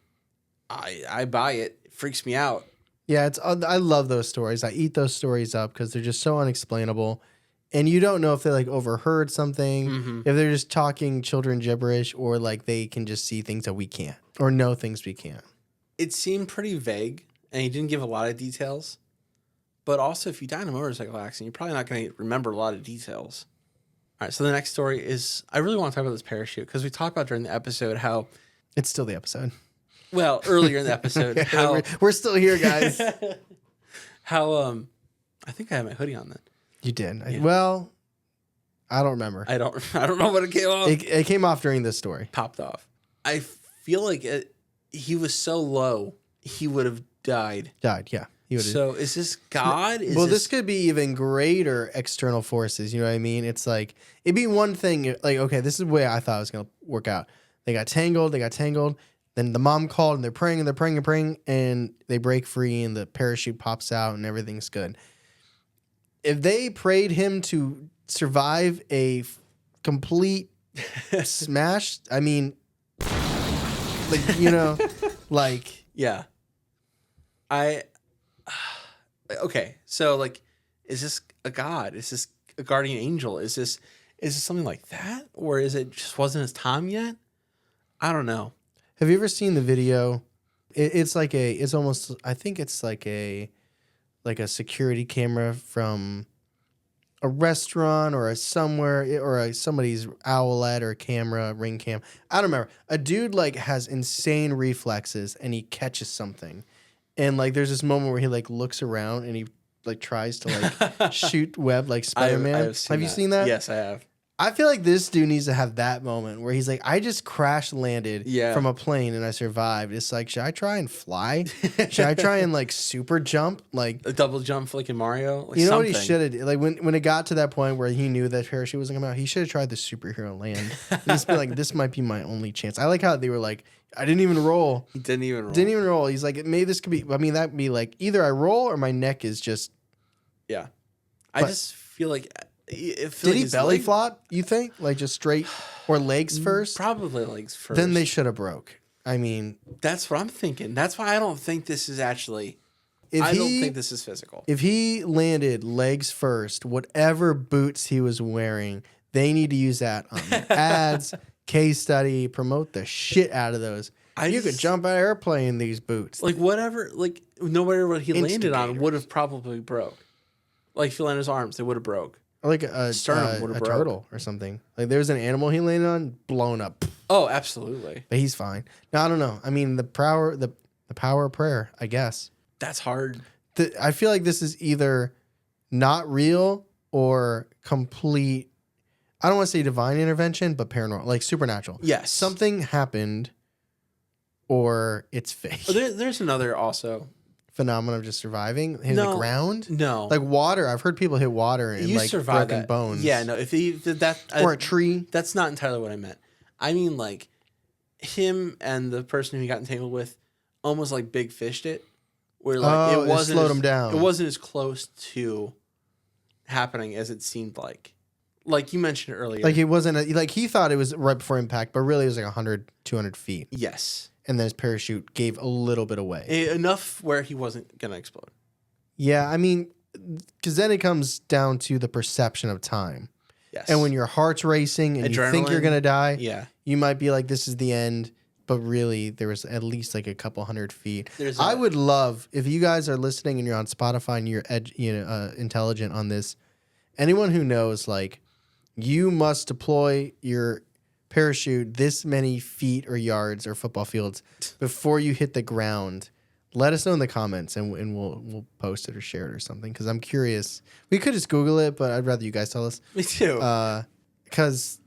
Speaker 1: I buy it. It freaks me out.
Speaker 2: Yeah, I love those stories. I eat those stories up because they're just so unexplainable, and you don't know if they like overheard something, if they're just talking children gibberish, or like they can just see things that we can't, or know things we can't.
Speaker 1: It seemed pretty vague, and he didn't give a lot of details. But also, if you die in a motorcycle accident, you're probably not going to remember a lot of details. All right, so the next story is, I really want to talk about this parachute because we talked about during the episode how...
Speaker 2: It's still the episode.
Speaker 1: Well, earlier in the episode, how...
Speaker 2: We're still here, guys.
Speaker 1: how, I think I had my hoodie on then.
Speaker 2: You did.
Speaker 1: Yeah.
Speaker 2: Well, I don't remember.
Speaker 1: I don't know what it came off.
Speaker 2: It came off during this story.
Speaker 1: Popped off. I feel like he was so low, he would have died.
Speaker 2: Died, yeah.
Speaker 1: So is this God?
Speaker 2: This could be even greater external forces. You know what I mean? It's like, it'd be one thing, like, okay, this is the way I thought it was going to work out. They got tangled. Then the mom called and they're praying, and they break free and the parachute pops out and everything's good. If they prayed him to survive a complete smash, I mean, like, you know, like.
Speaker 1: Yeah. Okay, so like, is this a god? Is this a guardian angel? Is this something like that, or is it just wasn't his time yet? I don't know.
Speaker 2: Have you ever seen the video? It's almost, I think it's like a security camera from a restaurant or somebody's owlet or camera, ring cam. I don't remember. A dude like has insane reflexes and he catches something. And like, there's this moment where he like looks around and he like tries to like shoot web like Spider-Man. Have you seen that?
Speaker 1: Yes, I have.
Speaker 2: I feel like this dude needs to have that moment where he's like, I just crash landed from a plane and I survived. It's like, should I try and fly? Should I try and like super jump? Like
Speaker 1: a double jump like in Mario? Like,
Speaker 2: you know something. What he should have did? Like when it got to that point where he knew that parachute wasn't coming out, he should have tried the superhero land. He's been like, this might be my only chance. I like how they were like, I didn't even roll.
Speaker 1: He didn't even roll.
Speaker 2: He's like, maybe this could be, I mean, that'd be like either I roll or my neck is just.
Speaker 1: Yeah. I just feel like.
Speaker 2: Did he belly flop, you think? Like just straight or legs first?
Speaker 1: Probably legs first.
Speaker 2: Then they should have broke. I mean,
Speaker 1: That's what I'm thinking. That's why I don't think this is actually.
Speaker 2: if
Speaker 1: I don't
Speaker 2: he
Speaker 1: think this is physical.
Speaker 2: if he landed legs first, whatever boots he was wearing, they need to use that on their ads, case study, promote the shit out of those. You could jump out of an airplane in these boots.
Speaker 1: Like whatever, like no matter what he landed on
Speaker 2: Instigators.
Speaker 1: would have probably broke. Like if he landed on his arms, they would have broke.
Speaker 2: Like a
Speaker 1: Sternum would've broke.
Speaker 2: turtle or something. Like there's an animal he landed on, blown up.
Speaker 1: Oh, absolutely.
Speaker 2: But he's fine. No, I don't know. I mean, the power of prayer, I guess.
Speaker 1: That's hard.
Speaker 2: I feel like this is either not real or complete. I don't want to say divine intervention, but paranormal, like supernatural.
Speaker 1: Yes.
Speaker 2: Something happened, or it's fake.
Speaker 1: There's another also.
Speaker 2: Phenomenon of just surviving, hitting the ground.
Speaker 1: No.
Speaker 2: Like water. I've heard people hit water and
Speaker 1: You
Speaker 2: like
Speaker 1: survive
Speaker 2: broken
Speaker 1: that.
Speaker 2: bones.
Speaker 1: Yeah, no. If he did that,
Speaker 2: Or a tree.
Speaker 1: That's not entirely what I meant. I mean, like him and the person who he got entangled with, almost like big fished it, where like it wasn't
Speaker 2: slowed him down.
Speaker 1: It wasn't as close to happening as it seemed like. Like you mentioned earlier.
Speaker 2: Like it wasn't like he thought it was right before impact, but really it was like 100, 200 feet.
Speaker 1: Yes.
Speaker 2: And then his parachute gave a little bit away.
Speaker 1: Enough where he wasn't gonna explode.
Speaker 2: Yeah, I mean, because then it comes down to the perception of time.
Speaker 1: Yes.
Speaker 2: And when your heart's racing and you think you're
Speaker 1: Adrenaline.
Speaker 2: gonna die,
Speaker 1: Yeah.
Speaker 2: you might be like, "This is the end." But really, there was at least like a couple hundred feet. I would love if you guys are listening and you're on Spotify and you're intelligent on this. Anyone who knows, like, you must deploy your parachute this many feet or yards or football fields before you hit the ground. Let us know in the comments and we'll post it or share it or something because I'm curious. We could just Google it, but I'd rather you guys tell us.
Speaker 1: Me too.
Speaker 2: Because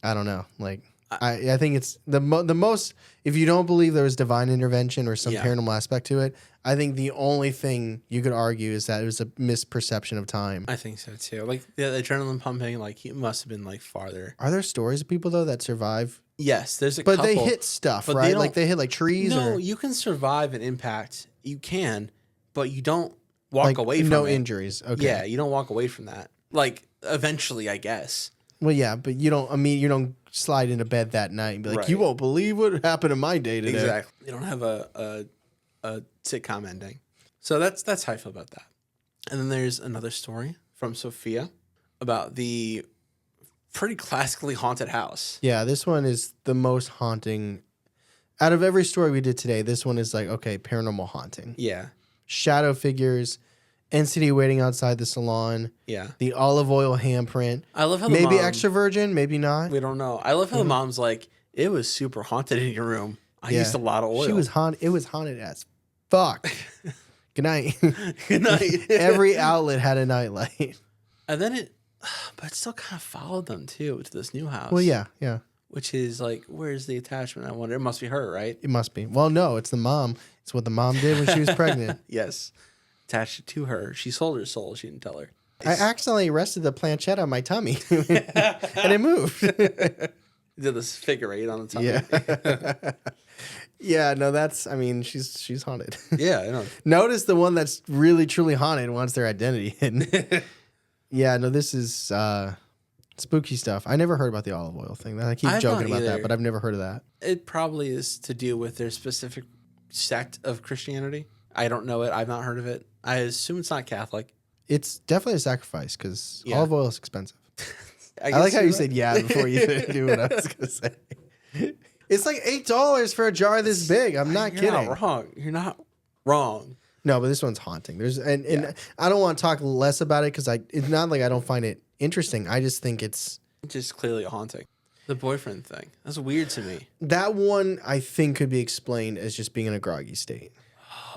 Speaker 2: I don't know. Like I think it's the most. If you don't believe there was divine intervention or some paranormal aspect to it, I think the only thing you could argue is that it was a misperception of time.
Speaker 1: I think so too. Like the adrenaline pumping, like he must have been like farther.
Speaker 2: Are there stories of people though that survive?
Speaker 1: Yes, there's a
Speaker 2: but
Speaker 1: couple.
Speaker 2: They hit stuff,
Speaker 1: but
Speaker 2: right? Like they hit like trees.
Speaker 1: No,
Speaker 2: or,
Speaker 1: you can survive an impact. You can, but you don't walk away from
Speaker 2: no
Speaker 1: it.
Speaker 2: injuries. Okay.
Speaker 1: Yeah, you don't walk away from that. Like eventually, I guess.
Speaker 2: Well, yeah, but you don't. I mean, you don't slide into bed that night and be like,
Speaker 1: Right.
Speaker 2: "You won't believe what happened in my day today."
Speaker 1: Exactly. They don't have a sitcom ending. So that's how I feel about that. And then there's another story from Sophia about the pretty classically haunted house.
Speaker 2: Yeah, this one is the most haunting. Out of every story we did today, this one is like, okay, paranormal haunting.
Speaker 1: Yeah.
Speaker 2: Shadow figures, entity waiting outside the salon,
Speaker 1: Yeah.
Speaker 2: the olive oil handprint.
Speaker 1: I love how
Speaker 2: Maybe
Speaker 1: the mom,
Speaker 2: extra virgin, maybe not.
Speaker 1: we don't know. I love how the mom's like, it was super haunted in your room. I
Speaker 2: Yeah.
Speaker 1: used a lot of oil.
Speaker 2: She was haunted. It was haunted as fuck. Good night.
Speaker 1: Good night.
Speaker 2: Every outlet had a nightlight.
Speaker 1: And then but it still kind of followed them too to this new house.
Speaker 2: Well, yeah.
Speaker 1: Which is like, where's the attachment? I wonder. It must be her, right?
Speaker 2: It must be. Well, no, it's the mom. It's what the mom did when she was pregnant.
Speaker 1: Yes. Attached it to her. She sold her soul. She didn't tell her.
Speaker 2: I accidentally rested the planchette on my tummy and it moved.
Speaker 1: Did this figure eight on the top.
Speaker 2: Yeah. Yeah, no, that's, she's haunted.
Speaker 1: Yeah, I know.
Speaker 2: Notice the one that's really, truly haunted wants their identity hidden. Yeah, no, this is spooky stuff. I never heard about the olive oil thing. I keep joking about that, but I've never heard of that.
Speaker 1: It probably is to do with their specific sect of Christianity. I don't know it. I've not heard of it. I assume it's not Catholic.
Speaker 2: It's definitely a sacrifice because olive oil is expensive. I like how you said yeah before you knew what I was going to say. It's like $8 for a jar this big. I'm not kidding.
Speaker 1: You're not wrong. You're not wrong.
Speaker 2: No, but this one's haunting. And I don't want to talk less about it because it's not like I don't find it interesting. I just think it's
Speaker 1: just clearly haunting. The boyfriend thing. That's weird to me.
Speaker 2: That one I think could be explained as just being in a groggy state.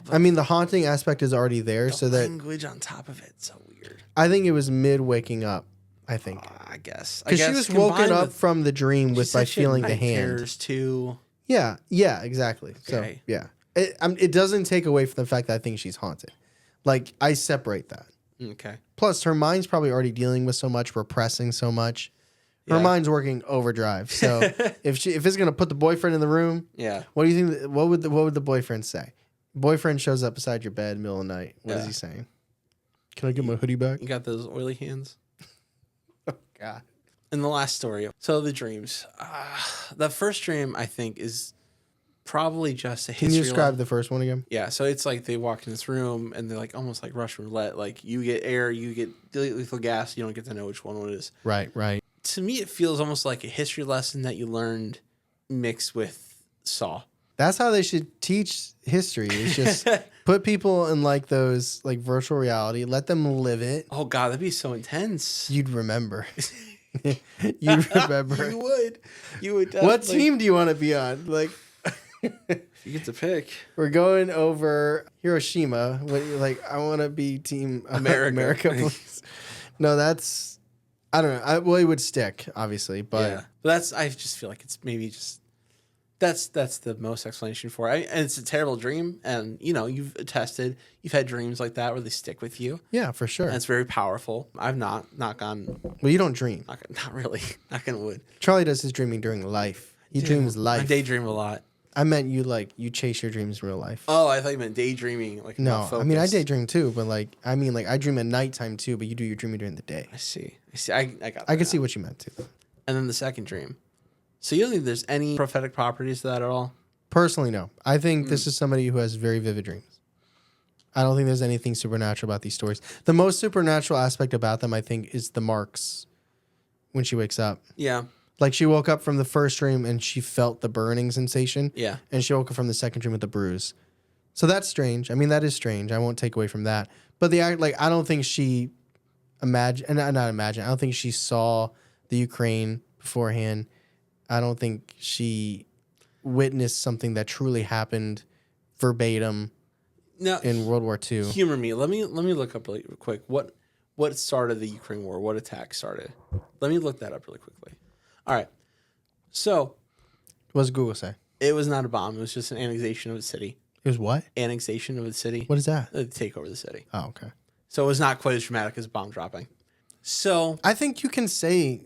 Speaker 2: The haunting aspect is already there, so that
Speaker 1: language on top of it's so weird.
Speaker 2: I think it was mid waking up. I think
Speaker 1: I guess
Speaker 2: because she was woken up from the dream by feeling the hand.
Speaker 1: Too.
Speaker 2: Yeah, exactly.
Speaker 1: Okay.
Speaker 2: So yeah, it doesn't take away from the fact that I think she's haunted. Like I separate that.
Speaker 1: Okay.
Speaker 2: Plus, her mind's probably already dealing with so much, repressing so much. Her mind's working overdrive. So if it's gonna put the boyfriend in the room, what do you think? What would the boyfriend say? Boyfriend shows up beside your bed middle of the night. What is he saying? Can I get my hoodie back?
Speaker 1: You got those oily hands?
Speaker 2: Oh God.
Speaker 1: And the last story. So the dreams. The first dream I think is probably just a
Speaker 2: Can
Speaker 1: history.
Speaker 2: you describe the first one again?
Speaker 1: Yeah, so it's like they walk in this room and they're like almost like Russian roulette. Like you get air, you get lethal gas, you don't get to know which one it is.
Speaker 2: Right.
Speaker 1: To me, it feels almost like a history lesson that you learned mixed with Saw.
Speaker 2: That's how they should teach history. It's just put people in like those like virtual reality, let them live it.
Speaker 1: Oh God, that'd be so intense.
Speaker 2: You'd remember. You'd remember.
Speaker 1: You would. You would.
Speaker 2: What team do you want to be on? Like,
Speaker 1: you get to pick.
Speaker 2: we're going over Hiroshima. What you're like? I want to be Team America, please. No, that's. I don't know. Well, it would stick, obviously, but
Speaker 1: Yeah. But that's. I just feel like it's maybe just. That's the most explanation for it. And it's a terrible dream, and you've attested. You've had dreams like that where they stick with you.
Speaker 2: yeah, for sure.
Speaker 1: And it's very powerful. I've not gone.
Speaker 2: Well, you don't dream.
Speaker 1: Not really. Knock on wood.
Speaker 2: Charlie does his dreaming during life. He dreams life.
Speaker 1: I daydream a lot.
Speaker 2: I meant you chase your dreams in real life.
Speaker 1: Oh, I thought you meant daydreaming. Like
Speaker 2: No, I mean I
Speaker 1: focused.
Speaker 2: daydream too, but I dream at nighttime too. But you do your dreaming during the day.
Speaker 1: I see. I got that
Speaker 2: I can
Speaker 1: now.
Speaker 2: see what you meant too.
Speaker 1: And then the second dream. So you don't think there's any prophetic properties to that at all?
Speaker 2: Personally, no. I think this is somebody who has very vivid dreams. I don't think there's anything supernatural about these stories. The most supernatural aspect about them, I think, is the marks when she wakes up.
Speaker 1: Yeah.
Speaker 2: Like she woke up from the first dream and she felt the burning sensation.
Speaker 1: Yeah.
Speaker 2: And she woke up from the second dream with the bruise. So that's strange. I mean, that is strange. I won't take away from that. But I don't think she I don't think she saw the Ukraine beforehand. I don't think she witnessed something that truly happened verbatim
Speaker 1: Now,
Speaker 2: in World War II.
Speaker 1: humor me. Let me look up really quick. What started the Ukraine war? What attack started? Let me look that up really quickly. All right. So
Speaker 2: What does Google say?
Speaker 1: it was not a bomb. It was just an annexation of a city.
Speaker 2: It was what?
Speaker 1: Annexation of a city.
Speaker 2: What is that?
Speaker 1: Take over the city.
Speaker 2: Oh, okay.
Speaker 1: So it was not quite as dramatic as bomb dropping. So
Speaker 2: I think you can say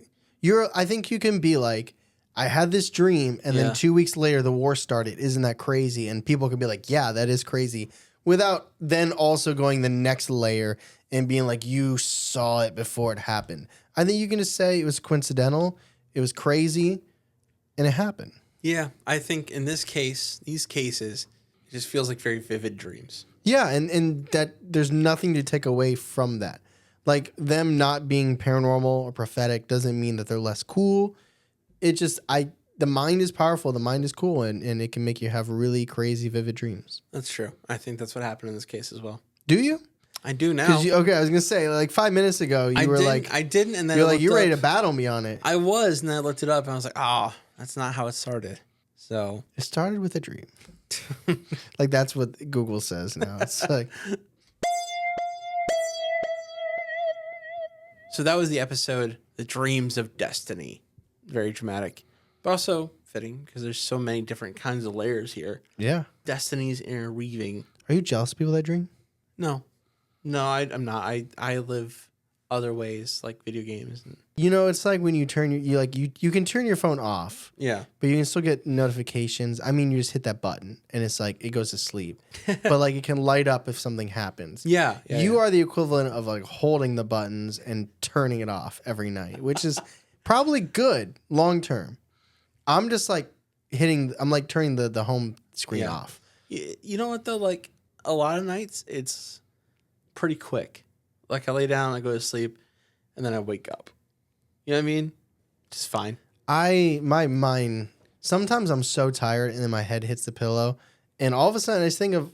Speaker 2: I think you can be like, I had this dream and
Speaker 1: Yeah.
Speaker 2: then 2 weeks later the war started. Isn't that crazy? And people could be like, yeah, that is crazy. Without then also going the next layer and being like, you saw it before it happened. I think you can just say it was coincidental, it was crazy, and it happened.
Speaker 1: yeah, I think in these cases, it just feels like very vivid dreams.
Speaker 2: Yeah, and that there's nothing to take away from that. Like them not being paranormal or prophetic doesn't mean that they're less cool. It just the mind is powerful, the mind is cool, and it can make you have really crazy vivid dreams.
Speaker 1: That's true. I think that's what happened in this case as well.
Speaker 2: Do you?
Speaker 1: I do now.
Speaker 2: Because okay, I was gonna say like 5 minutes ago you were like
Speaker 1: I didn't, and then
Speaker 2: you're
Speaker 1: I
Speaker 2: like you're
Speaker 1: looked
Speaker 2: ready
Speaker 1: up.
Speaker 2: to battle me on it.
Speaker 1: I was, and then I looked it up, and I was like, oh, that's not how it started. So
Speaker 2: It started with a dream. Like that's what Google says now. It's like
Speaker 1: So that was the episode, The Dreams of Destiny. Very dramatic, but also fitting because there's so many different kinds of layers here.
Speaker 2: yeah.
Speaker 1: Destiny's interweaving.
Speaker 2: Are you jealous of people that dream?
Speaker 1: No, I'm not. I live other ways like video games. And,
Speaker 2: You know, it's like when you turn you can turn your phone off,
Speaker 1: yeah,
Speaker 2: but you can still get notifications. I mean, you just hit that button and it's like it goes to sleep. But like it can light up if something happens.
Speaker 1: yeah.
Speaker 2: You are the equivalent of like holding the buttons and turning it off every night, which is probably good long term. I'm just like I'm like turning the home screen
Speaker 1: Yeah.
Speaker 2: off.
Speaker 1: You know what though? Like a lot of nights, it's pretty quick. Like I lay down, I go to sleep, and then I wake up. You know what I mean? Just fine.
Speaker 2: My mind, sometimes I'm so tired and then my head hits the pillow and all of a sudden I just think of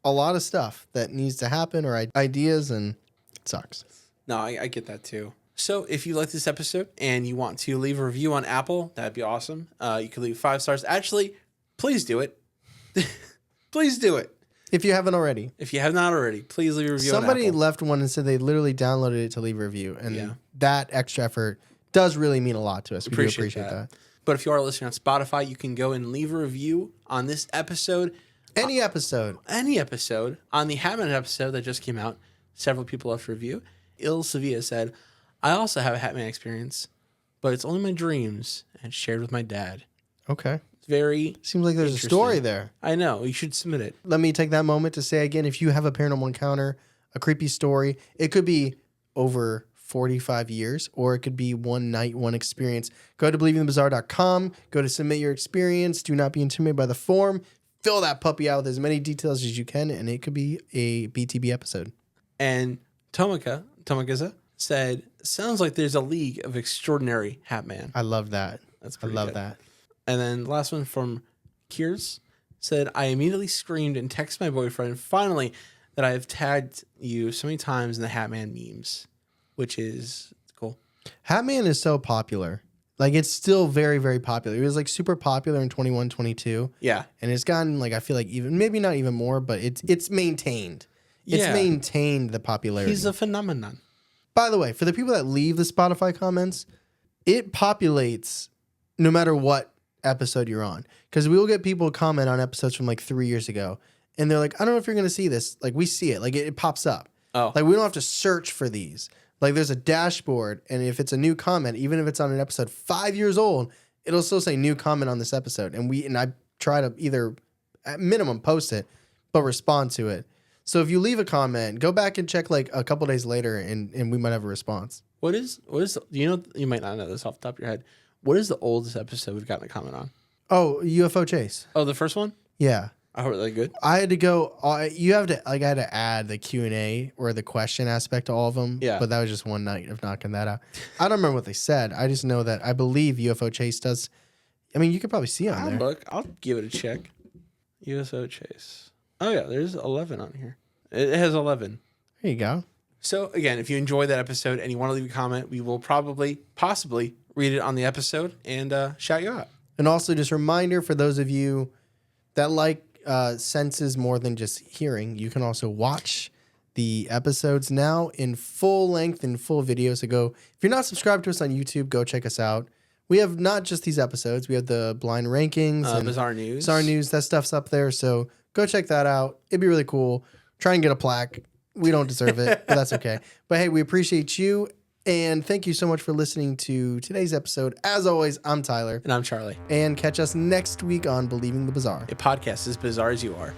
Speaker 2: a lot of stuff that needs to happen or ideas and it sucks.
Speaker 1: No, I get that too. So if you like this episode and you want to leave a review on Apple, that'd be awesome. You could leave 5 stars. Actually, please do it. Please do it.
Speaker 2: If you haven't already.
Speaker 1: If you have not already, please leave a review
Speaker 2: Somebody
Speaker 1: on Apple.
Speaker 2: left one and said they literally downloaded it to leave a review and
Speaker 1: Yeah.
Speaker 2: that extra effort does really mean a lot to us. We do appreciate that.
Speaker 1: But if you are listening on Spotify, you can go and leave a review on this episode.
Speaker 2: Any episode.
Speaker 1: On the Hatman episode that just came out, several people left a review. Sophia said, I also have a Hatman experience, but it's only my dreams and shared with my dad.
Speaker 2: Okay.
Speaker 1: It's very
Speaker 2: Seems like there's a
Speaker 1: interesting.
Speaker 2: story there.
Speaker 1: I know. You should submit it.
Speaker 2: Let me take that moment to say again, if you have a paranormal encounter, a creepy story, it could be over 45 years, or it could be one night, one experience. Go to believingthebizarre.com. Go to submit your experience. Do not be intimidated by the form. Fill that puppy out with as many details as you can, and it could be a BTB episode.
Speaker 1: And Tomakaza said, sounds like there's a league of extraordinary Hat Man.
Speaker 2: I love that.
Speaker 1: That's
Speaker 2: I
Speaker 1: pretty
Speaker 2: love
Speaker 1: good.
Speaker 2: that.
Speaker 1: And then the last one from Kiers said, I immediately screamed and texted my boyfriend finally that I have tagged you so many times in the Hat Man memes, which is cool.
Speaker 2: Hat Man is so popular. Like, it's still very, very popular. It was like super popular in 21, 22.
Speaker 1: Yeah.
Speaker 2: And it's gotten, like, I feel like even, maybe not even more, but it's maintained. It's
Speaker 1: Yeah.
Speaker 2: maintained the popularity.
Speaker 1: He's a phenomenon.
Speaker 2: By the way, for the people that leave the Spotify comments, it populates no matter what episode you're on. Because we will get people comment on episodes from like 3 years ago. And they're like, I don't know if you're going to see this. Like, we see it. Like, it pops up.
Speaker 1: Oh.
Speaker 2: Like, we don't have to search for these. Like, there's a dashboard. And if it's a new comment, even if it's on an episode 5 years old, it'll still say new comment on this episode. And I try to either, at minimum, post it, but respond to it. So if you leave a comment, go back and check like a couple days later, and we might have a response.
Speaker 1: What is you might not know this off the top of your head. What is the oldest episode we've gotten a comment on?
Speaker 2: Oh, UFO chase.
Speaker 1: Oh, the first one?
Speaker 2: Yeah.
Speaker 1: I heard that good.
Speaker 2: I had to go. You have to. Like, I had to add the Q&A or the question aspect to all of them.
Speaker 1: Yeah.
Speaker 2: But that was just one night of knocking that out. I don't remember what they said. I just know that I believe UFO chase does. I mean, you could probably see on there.
Speaker 1: I'll give it a check. USO chase. Oh yeah, there's 11 on here. It has 11.
Speaker 2: There you go.
Speaker 1: So again, if you enjoyed that episode and you want to leave a comment, we will possibly read it on the episode and shout you out.
Speaker 2: And also, just a reminder for those of you that like senses more than just hearing, you can also watch the episodes now in full length, in full video. So if you're not subscribed to us on YouTube, go check us out. We have not just these episodes. We have the blind rankings. And
Speaker 1: Bizarre News.
Speaker 2: Bizarre News, that stuff's up there. So go check that out. It'd be really cool. Try and get a plaque. We don't deserve it, but that's okay. But hey, we appreciate you. And thank you so much for listening to today's episode. As always, I'm Tyler.
Speaker 1: And I'm Charlie.
Speaker 2: And catch us next week on Believing the Bizarre.
Speaker 1: A podcast as bizarre as you are.